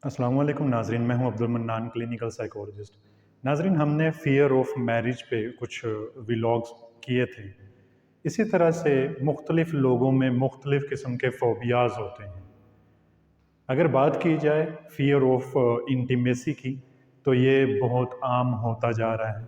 अस्सलाम वालेकुम नाजरीन, मैं हूं अब्दुल मन्नान, क्लिनिकल साइकोलॉजिस्ट। नाजरीन, हमने फ़ियर ऑफ मैरिज पे कुछ व्लॉग्स किए थे। इसी तरह से मुख्तलिफ़ लोगों में मुख्तलिफ़ किस्म के फ़ोबियाज़ होते हैं। अगर बात की जाए फ़ियर ऑफ इंटीमेसी की, तो ये बहुत आम होता जा रहा है।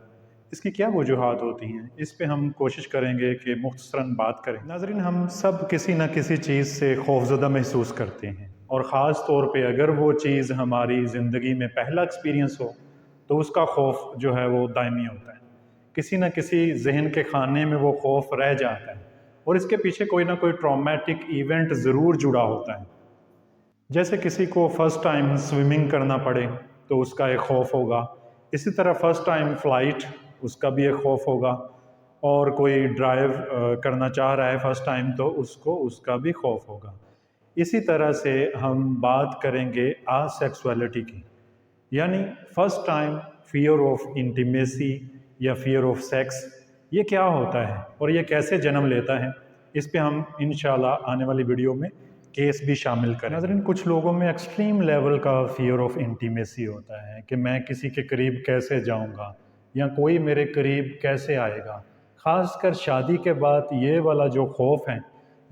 इसकी क्या वजूहात होती हैं, इस पे हम कोशिश करेंगे कि मुख्तसरन बात करें। नाजरीन, हम सब किसी न किसी चीज़ से खौफज़दा महसूस करते हैं, और ख़ास तौर पे अगर वो चीज़ हमारी ज़िंदगी में पहला एक्सपीरियंस हो, तो उसका खौफ जो है वो दायमी होता है। किसी न किसी जहन के खाने में वो खौफ रह जाता है, और इसके पीछे कोई ना कोई ट्रॉमेटिक इवेंट ज़रूर जुड़ा होता है। जैसे किसी को फ़र्स्ट टाइम स्विमिंग करना पड़े तो उसका एक खौफ होगा। इसी तरह फ़र्स्ट टाइम फ़्लाइट, उसका भी एक खौफ होगा। और कोई ड्राइव करना चाह रहा है फ़र्स्ट टाइम, तो उसका भी खौफ होगा। इसी तरह से हम बात करेंगे असेक्सुअलिटी की, यानी first time fear of intimacy या फ़ियर ऑफ सेक्स, ये क्या होता है और ये कैसे जन्म लेता है। इस पे हम इंशाल्लाह आने वाली वीडियो में केस भी शामिल करें। नाज़रीन, कुछ लोगों में एक्सट्रीम लेवल का फ़ियर ऑफ इंटीमेसी होता है कि मैं किसी के करीब कैसे जाऊंगा या कोई मेरे करीब कैसे आएगा। ख़ासकर शादी के बाद ये वाला जो खौफ है,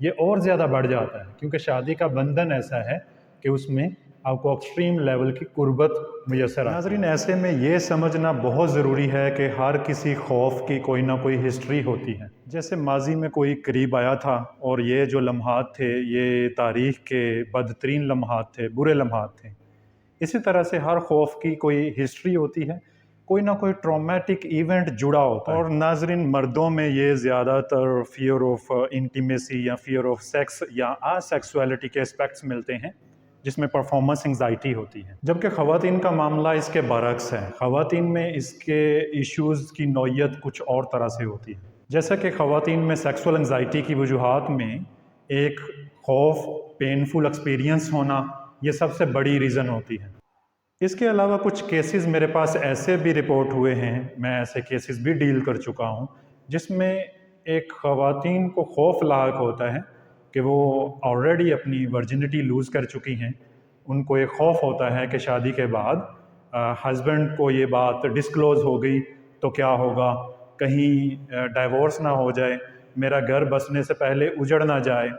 ये और ज़्यादा बढ़ जाता है, क्योंकि शादी का बंधन ऐसा है कि उसमें आपको एक्सट्रीम लेवल की कुर्बत मुयसर आती है। नाज़रीन, ऐसे में ये समझना बहुत ज़रूरी है कि हर किसी खौफ की कोई ना कोई हिस्ट्री होती है। जैसे माजी में कोई करीब आया था, और ये जो लम्हात थे ये तारीख़ के बदतरीन लम्हात थे, बुरे लम्हात थे। इसी तरह से हर खौफ की कोई हिस्ट्री होती है, कोई ना कोई ट्रॉमेटिक इवेंट जुड़ा होता है। और नाज़रीन, मर्दों में ये ज़्यादातर फ़ियर ऑफ इंटीमेसी या फ़ियर ऑफ सेक्स या असेक्सुअलिटी के एस्पेक्ट्स मिलते हैं, जिसमें परफॉर्मेंस एंग्जाइटी होती है। जबकि ख़वातीन का मामला इसके बरक्स है। ख़वातीन में इसके इश्यूज़ की नौइयत कुछ और तरह से होती है। जैसा कि ख़वातीन में सेक्सुअल एंग्जाइटी की वजूहात में एक खौफ, पेनफुल एक्सपीरियंस होना, ये सबसे बड़ी रीज़न होती है। इसके अलावा कुछ केसेस मेरे पास ऐसे भी रिपोर्ट हुए हैं, मैं ऐसे केसेस भी डील कर चुका हूँ, जिसमें एक ख़वातीन को खौफ लाक होता है कि वो ऑलरेडी अपनी वर्जिनिटी लूज़ कर चुकी हैं। उनको एक खौफ होता है कि शादी के बाद हस्बैंड को ये बात डिस्क्लोज़ हो गई तो क्या होगा, कहीं डाइवोर्स ना हो जाए, मेरा घर बसने से पहले उजड़ ना जाए।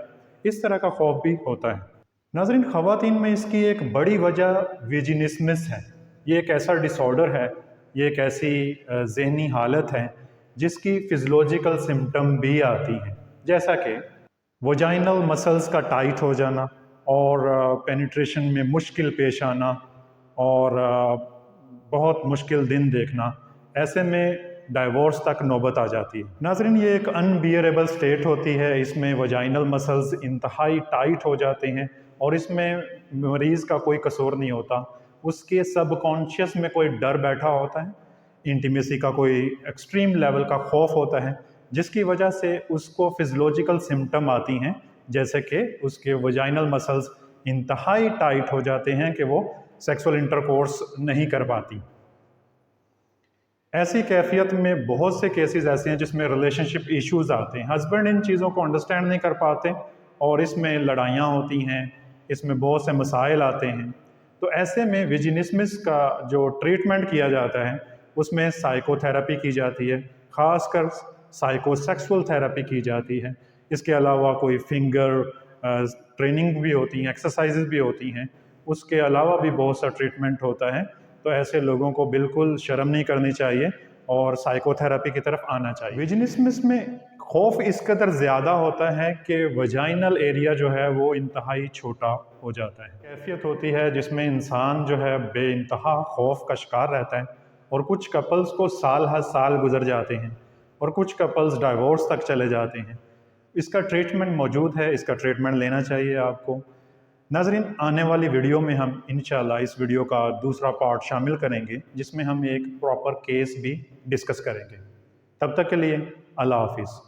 इस तरह का खौफ भी होता है। नाज़रीन, ख़वातीन में इसकी एक बड़ी वजह विजिनिस्मस है। ये एक ऐसा डिसऑर्डर है, ये एक ऐसी ज़हनी हालत है जिसकी फ़िज़ियोलॉजिकल सिम्पटम भी आती हैं, जैसा कि वजाइनल मसल्स का टाइट हो जाना, और पेनिट्रेशन में मुश्किल पेश आना, और बहुत मुश्किल दिन देखना। ऐसे में डाइवोर्स तक नौबत आ जाती है। नाज़रीन, ये एक अनबियरेबल स्टेट होती है। इसमें वजाइनल मसल्स इंतहाई टाइट हो जाते हैं, और इसमें मरीज़ का कोई कसूर नहीं होता। उसके सबकॉन्शियस में कोई डर बैठा होता है, इंटीमेसी का कोई एक्सट्रीम लेवल का खौफ होता है, जिसकी वजह से उसको फिजियोलॉजिकल सिम्पटम आती हैं, जैसे कि उसके वजाइनल मसल्स इंतहाई टाइट हो जाते हैं कि वो सेक्सुअल इंटरकोर्स नहीं कर पाती। ऐसी कैफियत में बहुत से केसेस ऐसे हैं जिसमें रिलेशनशिप इश्यूज आते हैं। हस्बैंड इन चीज़ों को अंडरस्टैंड नहीं कर पाते, और इसमें लड़ाइयाँ होती हैं, इसमें बहुत से मसाइल आते हैं। तो ऐसे में विजिनिस्मस का जो ट्रीटमेंट किया जाता है, उसमें साइकोथेरेपी की जाती है, ख़ासकर साइकोसेक्सुअल थेरेपी की जाती है। इसके अलावा कोई फिंगर ट्रेनिंग भी होती हैं, एक्सरसाइजेज भी होती हैं। उसके अलावा भी बहुत सा ट्रीटमेंट होता है। तो ऐसे लोगों को बिल्कुल शर्म नहीं करनी चाहिए और साइकोथेरेपी की तरफ आना चाहिए। विजिनिस्मस में खौफ इस कदर ज़्यादा होता है कि वजाइनल एरिया जो है वो इंतहाई छोटा हो जाता है। कैफियत होती है जिसमें इंसान जो है बेइंतहा खौफ का शिकार रहता है, और कुछ कपल्स को साल हर साल गुजर जाते हैं, और कुछ कपल्स डाइवोर्स तक चले जाते हैं। इसका ट्रीटमेंट मौजूद है, इसका ट्रीटमेंट लेना चाहिए आपको। नाज़रीन, आने वाली वीडियो में हम इंशाल्लाह इस वीडियो का दूसरा पार्ट शामिल करेंगे, जिसमें हम एक प्रॉपर केस भी डिस्कस करेंगे। तब तक के लिए अल्लाह हाफिज़।